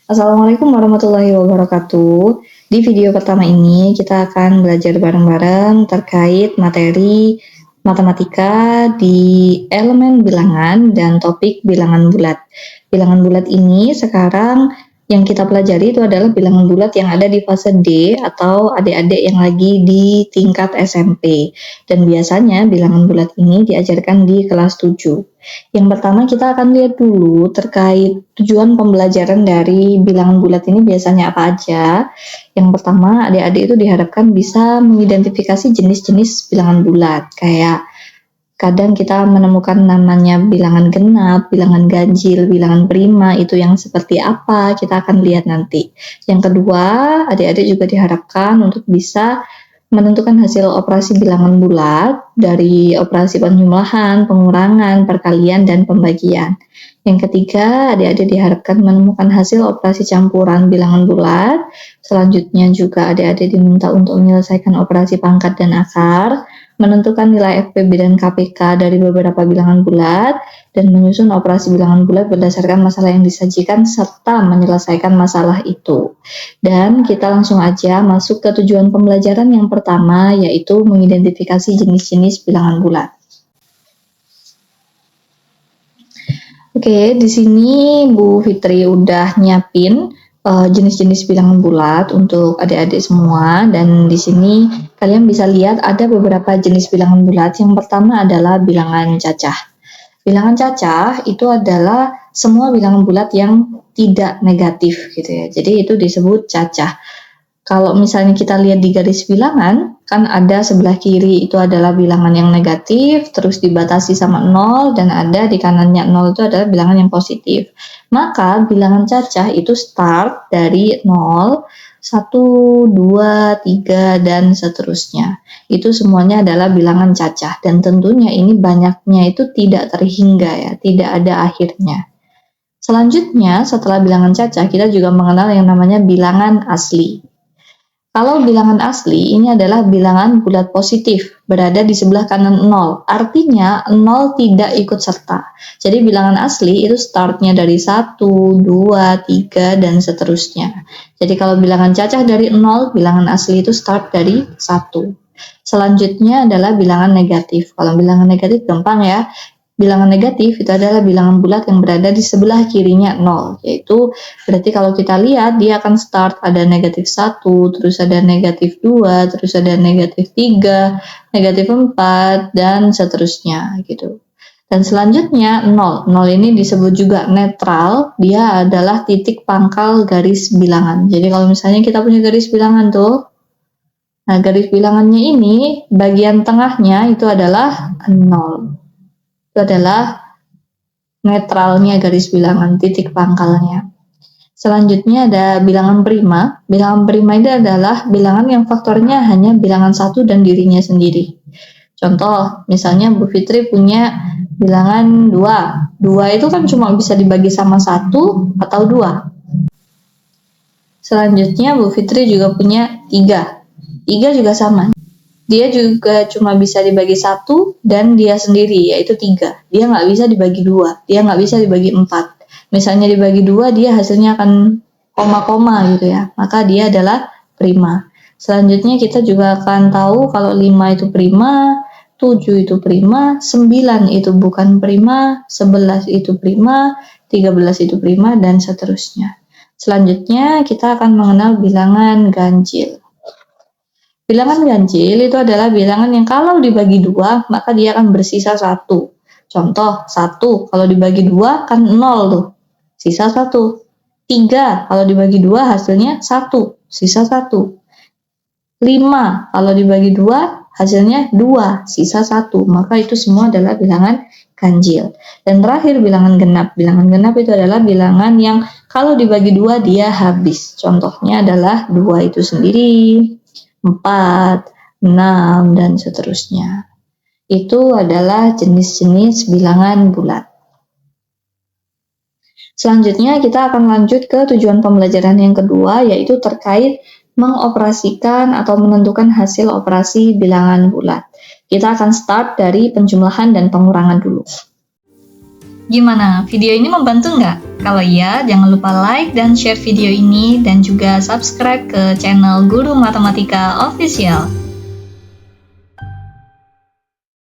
Assalamualaikum warahmatullahi wabarakatuh. Di video pertama ini kita akan belajar bareng-bareng terkait materi matematika di elemen bilangan dan topik bilangan bulat. Bilangan bulat ini sekarang yang kita pelajari itu adalah bilangan bulat yang ada di fase D atau adik-adik yang lagi di tingkat SMP. Dan biasanya bilangan bulat ini diajarkan di kelas 7. Yang pertama kita akan lihat dulu terkait tujuan pembelajaran dari bilangan bulat ini biasanya apa aja. Yang pertama, adik-adik itu diharapkan bisa mengidentifikasi jenis-jenis bilangan bulat. Kayak kadang kita menemukan namanya bilangan genap, bilangan ganjil, bilangan prima, itu yang seperti apa, kita akan lihat nanti. Yang kedua, adik-adik juga diharapkan untuk bisa menentukan hasil operasi bilangan bulat dari operasi penjumlahan, pengurangan, perkalian, dan pembagian. Yang ketiga, adik-adik diharapkan menemukan hasil operasi campuran bilangan bulat. Selanjutnya juga adik-adik diminta untuk menyelesaikan operasi pangkat dan akar, menentukan nilai FPB dan KPK dari beberapa bilangan bulat, dan menyusun operasi bilangan bulat berdasarkan masalah yang disajikan serta menyelesaikan masalah itu. Dan kita langsung aja masuk ke tujuan pembelajaran yang pertama, yaitu mengidentifikasi jenis-jenis bilangan bulat. Oke, di sini Bu Fitri udah nyiapin jenis-jenis bilangan bulat untuk adik-adik semua, dan di sini kalian bisa lihat ada beberapa jenis bilangan bulat. Yang pertama adalah bilangan cacah. Bilangan cacah itu adalah semua bilangan bulat yang tidak negatif gitu ya. Jadi itu disebut cacah. Kalau misalnya kita lihat di garis bilangan, kan ada sebelah kiri itu adalah bilangan yang negatif, terus dibatasi sama 0, dan ada di kanannya 0 itu adalah bilangan yang positif. Maka bilangan cacah itu start dari 0, 1, 2, 3, dan seterusnya. Itu semuanya adalah bilangan cacah, dan tentunya ini banyaknya itu tidak terhingga ya, tidak ada akhirnya. Selanjutnya, setelah bilangan cacah, kita juga mengenal yang namanya bilangan asli. Kalau bilangan asli, ini adalah bilangan bulat positif, berada di sebelah kanan 0. Artinya, 0 tidak ikut serta. Jadi, bilangan asli itu startnya dari 1, 2, 3, dan seterusnya. Jadi, kalau bilangan cacah dari 0, bilangan asli itu start dari 1. Selanjutnya adalah bilangan negatif. Kalau bilangan negatif gampang ya. Bilangan negatif itu adalah bilangan bulat yang berada di sebelah kirinya 0, yaitu berarti kalau kita lihat dia akan start ada negatif 1, terus ada negatif 2, terus ada negatif 3, negatif 4, dan seterusnya gitu. Dan selanjutnya 0. 0 ini disebut juga netral, dia adalah titik pangkal garis bilangan. Jadi kalau misalnya kita punya garis bilangan tuh, nah garis bilangannya ini bagian tengahnya itu adalah 0. Itu adalah netralnya garis bilangan, titik pangkalnya. Selanjutnya ada bilangan prima. Bilangan prima itu adalah bilangan yang faktornya hanya bilangan 1 dan dirinya sendiri. Contoh, misalnya Bu Fitri punya bilangan 2. 2 itu kan cuma bisa dibagi sama 1 atau 2. Selanjutnya Bu Fitri juga punya 3. 3 juga sama. Dia juga cuma bisa dibagi 1 dan dia sendiri, yaitu 3. Dia nggak bisa dibagi 2, dia nggak bisa dibagi 4. Misalnya dibagi 2, dia hasilnya akan koma-koma gitu ya, maka dia adalah prima. Selanjutnya kita juga akan tahu kalau 5 itu prima, 7 itu prima, 9 itu bukan prima, 11 itu prima, 13 itu prima, dan seterusnya. Selanjutnya kita akan mengenal bilangan ganjil. Bilangan ganjil itu adalah bilangan yang kalau dibagi 2, maka dia akan bersisa 1. Contoh, 1 kalau dibagi 2 kan 0 tuh, sisa 1. 3 kalau dibagi 2 hasilnya 1, sisa 1. 5 kalau dibagi 2 hasilnya 2, sisa 1. Maka itu semua adalah bilangan ganjil. Dan terakhir bilangan genap. Bilangan genap itu adalah bilangan yang kalau dibagi 2 dia habis. Contohnya adalah 2 itu sendiri, 4, 6, dan seterusnya. Itu adalah jenis-jenis bilangan bulat. Selanjutnya kita akan lanjut ke tujuan pembelajaran yang kedua, yaitu terkait mengoperasikan atau menentukan hasil operasi bilangan bulat. Kita akan start dari penjumlahan dan pengurangan dulu. Gimana, video ini membantu nggak? Kalau iya, jangan lupa like dan share video ini dan juga subscribe ke channel Guru Matematika Official.